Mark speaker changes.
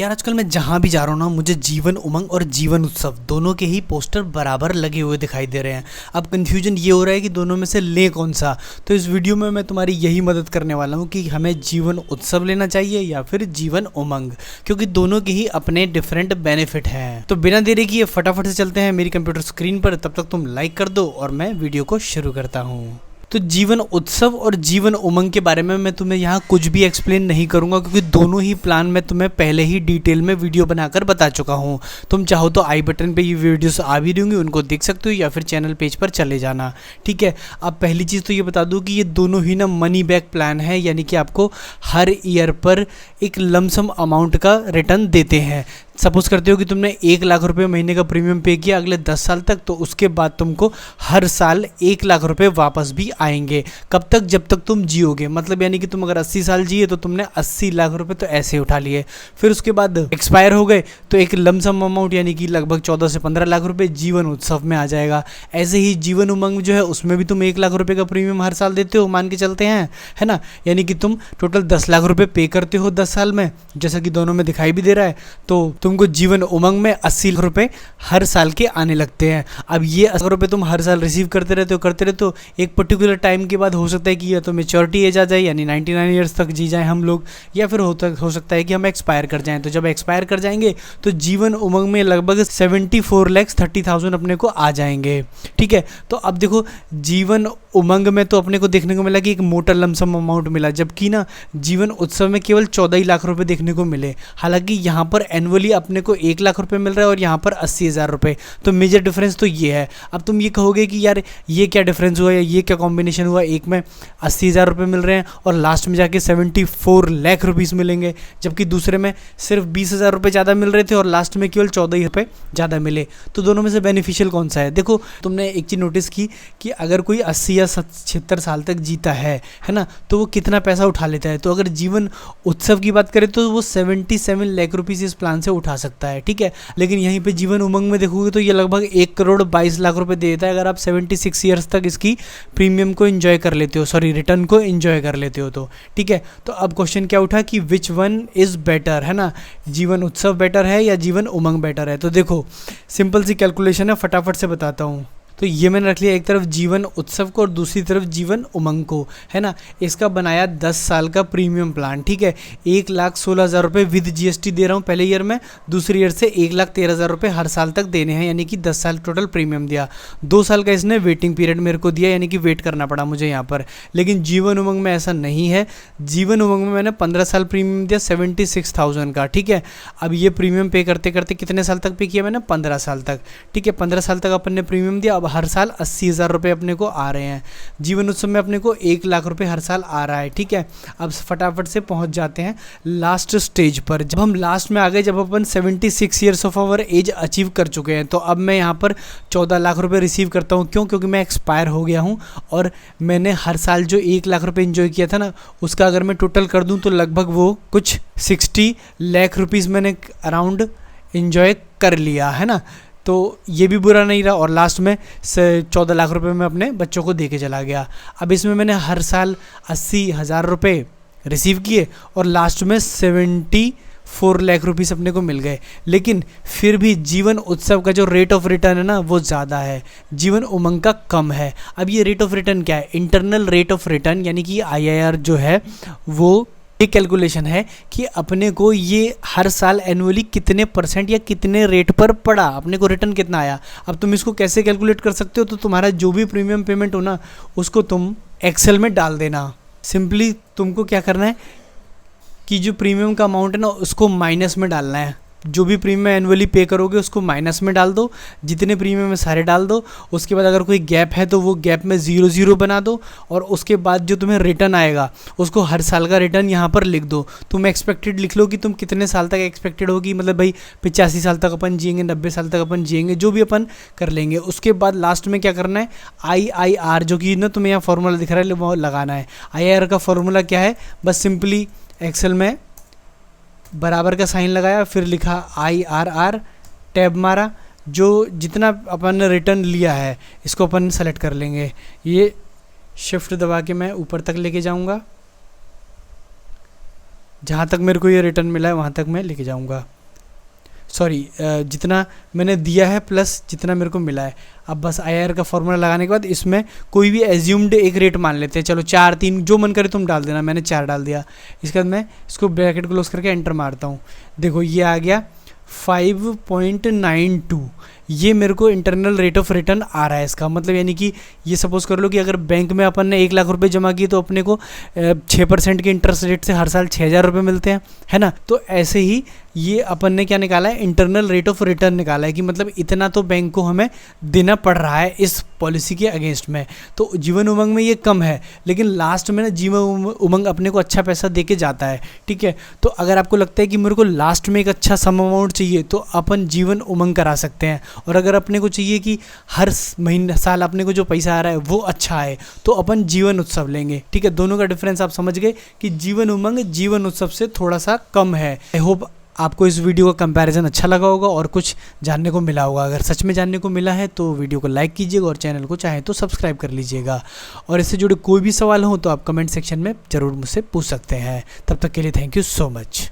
Speaker 1: यार आजकल मैं जहाँ भी जा रहा हूँ ना, मुझे जीवन उमंग और जीवन उत्सव दोनों के ही पोस्टर बराबर लगे हुए दिखाई दे रहे हैं। अब कन्फ्यूजन ये हो रहा है कि दोनों में से ले कौन सा। तो इस वीडियो में मैं तुम्हारी यही मदद करने वाला हूँ कि हमें जीवन उत्सव लेना चाहिए या फिर जीवन उमंग, क्योंकि दोनों के ही अपने डिफरेंट बेनिफिट हैं। तो बिना देरी किए फटाफट से चलते हैं मेरी कंप्यूटर स्क्रीन पर। तब तक तुम लाइक कर दो और मैं वीडियो को शुरू करता हूँ। तो जीवन उत्सव और जीवन उमंग के बारे में मैं तुम्हें यहाँ कुछ भी एक्सप्लेन नहीं करूँगा, क्योंकि दोनों ही प्लान मैं तुम्हें पहले ही डिटेल में वीडियो बनाकर बता चुका हूँ। तुम चाहो तो आई बटन पे ये वीडियोस आ भी रही उनको देख सकते हो, या फिर चैनल पेज पर चले जाना। ठीक है। अब पहली चीज़ तो ये बता दूँ कि ये दोनों ही ना मनी बैक प्लान है, यानी कि आपको हर ईयर पर एक लमसम अमाउंट का रिटर्न देते हैं। सपोज करते हो कि तुमने 1 लाख रुपए महीने का प्रीमियम पे किया अगले 10 साल तक, तो उसके बाद तुमको हर साल 1 लाख रुपए वापस भी आएंगे। कब तक? जब तक तुम जियोगे। मतलब यानी कि तुम अगर 80 साल जिए तो तुमने 80 लाख रुपए तो ऐसे उठा लिए। फिर उसके बाद एक्सपायर हो गए तो एक लमसम अमाउंट यानी कि लगभग 14 से 15 लाख रुपए जीवन उत्सव में आ जाएगा। ऐसे ही जीवन उमंग जो है उसमें भी तुम 1 लाख रुपए का प्रीमियम हर साल देते हो, मान के चलते हैं, है ना। यानी कि तुम टोटल 10 लाख रुपए पे करते हो 10 साल में, जैसा कि दोनों में दिखाई भी दे रहा है। तो तुमको जीवन उमंग में 80 लाख रुपए हर साल के आने लगते हैं। अब ये 80 लाख रुपए तुम हर साल रिसीव करते रहते हो। एक पर्टिकुलर टाइम के बाद हो सकता है कि या तो मेच्योरिटी एज आ जाए, यानी 99 ईयर्स तक जी जाए हम लोग, या फिर हो सकता है कि हम एक्सपायर कर जाएं। तो जब एक्सपायर कर जाएंगे तो जीवन उमंग में लगभग 74,30,000 अपने को आ जाएंगे। ठीक है। तो अब देखो, जीवन उमंग में तो अपने को देखने को मिला कि एक मोटा लमसम अमाउंट मिला, जबकि ना जीवन उत्सव में केवल 14 लाख रुपए देखने को मिले। हालांकि यहाँ पर एनुअली अपने को 1 लाख रुपए मिल रहा है और यहाँ पर 80,000 रुपए। तो मेजर डिफरेंस तो ये है। अब तुम ये कहोगे कि यार ये क्या डिफरेंस हुआ या ये क्या कॉम्बिनेशन हुआ, एक में 80,000 रुपए मिल रहे हैं और लास्ट में जाके 74 लाख रुपीज़ मिलेंगे, जबकि दूसरे में सिर्फ 20,000 रुपये ज़्यादा मिल रहे थे और लास्ट में केवल 14 रुपये ज़्यादा मिले। तो दोनों में से बेनिफिशियल कौन सा है? देखो, तुमने एक चीज़ नोटिस की कि अगर कोई 80 या 76 साल तक जीता है ना, तो वो कितना पैसा उठा लेता है। तो अगर जीवन उत्सव की बात करें तो वो 77 लाख रुपीज़ इस प्लान से उठा सकता है। ठीक है। लेकिन यहीं पे जीवन उमंग में देखोगे तो ये लगभग 1,22,00,000 रुपए देता है अगर आप 76 ईयर्स तक इसकी प्रीमियम को एंजॉय कर लेते हो, सॉरी रिटर्न को एंजॉय कर लेते हो। तो ठीक है। तो अब क्वेश्चन क्या उठा कि विच वन इज़ बेटर, है ना। जीवन उत्सव बेटर है या जीवन उमंग बेटर है? तो देखो, सिंपल सी कैलकुलेशन है, फटाफट से बताता हूँ। तो ये मैंने रख लिया एक तरफ जीवन उत्सव को और दूसरी तरफ जीवन उमंग को, है ना। इसका बनाया 10 साल का प्रीमियम प्लान। ठीक है। 1,16,000 रुपये विद जीएसटी दे रहा हूँ पहले ईयर में, दूसरे ईयर से 1,13,000 रुपये हर साल तक देने हैं, यानी कि 10 साल टोटल प्रीमियम दिया। 2 साल का इसने वेटिंग पीरियड मेरे को दिया, यानी कि वेट करना पड़ा मुझे यहाँ पर। लेकिन जीवन उमंग में ऐसा नहीं है। जीवन उमंग में मैंने 15 साल प्रीमियम दिया 76,000 का। ठीक है। अब ये प्रीमियम पे करते करते कितने साल तक पे किया मैंने? 15 साल तक। ठीक है। 15 साल तक अपन ने प्रीमियम दिया। अब हर साल 80,000 रुपये अपने को आ रहे हैं। जीवन उत्सव में अपने को 1 लाख रुपए हर साल आ रहा है। ठीक है। अब फटाफट से पहुंच जाते हैं लास्ट स्टेज पर। जब हम लास्ट में आ गए, जब अपन 76 years of our age achieve कर चुके हैं, तो अब मैं यहाँ पर 14 लाख रुपए रिसीव करता हूँ। क्यों? क्योंकि मैं एक्सपायर हो गया हूँ और मैंने हर साल जो 1 लाख रुपए एंजॉय किया था ना, उसका अगर मैं टोटल कर दूँ तो लगभग वो कुछ 60 लाख रुपीज़ मैंने अराउंड एंजॉय कर लिया, है ना। तो ये भी बुरा नहीं रहा और लास्ट में 14 लाख रुपए मैं अपने बच्चों को दे के चला गया। अब इसमें मैंने हर साल 80,000 रुपये रिसीव किए और लास्ट में 74 लाख रुपीज़ अपने को मिल गए। लेकिन फिर भी जीवन उत्सव का जो रेट ऑफ रिटर्न है ना, वो ज़्यादा है, जीवन उमंग का कम है। अब ये रेट ऑफ रिटर्न क्या है? इंटरनल रेट ऑफ रिटर्न, यानी कि IRR जो है वो एक कैलकुलेशन है कि अपने को ये हर साल एनुअली कितने % या कितने रेट पर पड़ा, अपने को रिटर्न कितना आया। अब तुम इसको कैसे कैलकुलेट कर सकते हो? तो तुम्हारा जो भी प्रीमियम पेमेंट हो ना, उसको तुम एक्सेल में डाल देना। सिंपली तुमको क्या करना है कि जो प्रीमियम का अमाउंट है ना, उसको माइनस में डालना है। जो भी प्रीमियम एनुअली पे करोगे उसको माइनस में डाल दो, जितने प्रीमियम में सारे डाल दो। उसके बाद अगर कोई गैप है तो वो गैप में 0 बना दो, और उसके बाद जो तुम्हें रिटर्न आएगा उसको हर साल का रिटर्न यहाँ पर लिख दो। तुम एक्सपेक्टेड लिख लो कि तुम कितने साल तक एक्सपेक्टेड होगी, मतलब भाई 85 साल तक अपन जिएंगे, 90 साल तक अपन जिएंगे, जो भी अपन कर लेंगे। उसके बाद लास्ट में क्या करना है? IIR, जो कि ना तुम्हें यहाँ फॉर्मूला दिख रहा है, वो लगाना है। IIR का फॉर्मूला क्या है? बस सिंपली एक्सेल में बराबर का साइन लगाया, फिर लिखा IRR, टैब मारा, जो जितना अपन ने रिटर्न लिया है इसको अपन सेलेक्ट कर लेंगे। ये शिफ्ट दबा के मैं ऊपर तक लेके जाऊंगा। जहाँ तक मेरे को ये रिटर्न मिला है वहाँ तक मैं लेके जाऊँगा। सॉरी, जितना मैंने दिया है प्लस जितना मेरे को मिला है। अब बस IRR का फॉर्मूला लगाने के बाद इसमें कोई भी एज्यूम्ड एक रेट मान लेते हैं, चलो 4 3 जो मन करे तुम डाल देना, मैंने 4 डाल दिया। इसके बाद मैं इसको ब्रैकेट क्लोज करके एंटर मारता हूँ। देखो ये आ गया 5.92, ये मेरे को इंटरनल रेट ऑफ रिटर्न आ रहा है इसका मतलब। यानी कि ये सपोज कर लो कि अगर बैंक में अपन ने 1 लाख रुपए जमा किए तो अपने को 6% के इंटरेस्ट रेट से हर साल 6,000 रुपये मिलते हैं, है ना। तो ऐसे ही ये अपन ने क्या निकाला है, इंटरनल रेट ऑफ रिटर्न निकाला है कि मतलब इतना तो बैंक को हमें देना पड़ रहा है इस पॉलिसी के अगेंस्ट में। तो जीवन उमंग में ये कम है, लेकिन लास्ट में ना जीवन उमंग अपने को अच्छा पैसा दे के जाता है, ठीक है। तो अगर आपको लगता है कि मेरे को लास्ट में एक अच्छा सम अमाउंट चाहिए तो अपन जीवन उमंग करा सकते हैं। और अगर अपने को चाहिए कि हर महीने साल अपने को जो पैसा आ रहा है वो अच्छा आए तो अपन जीवन उत्सव लेंगे, ठीक है। दोनों का डिफरेंस आप समझ गए कि जीवन उमंग जीवन उत्सव से थोड़ा सा कम है। आई होप आपको इस वीडियो का कंपैरिजन अच्छा लगा होगा और कुछ जानने को मिला होगा। अगर सच में जानने को मिला है तो वीडियो को लाइक कीजिएगा और चैनल को चाहे तो सब्सक्राइब कर लीजिएगा। और इससे जुड़े कोई भी सवाल हो तो आप कमेंट सेक्शन में ज़रूर मुझसे पूछ सकते हैं। तब तक के लिए थैंक यू सो मच।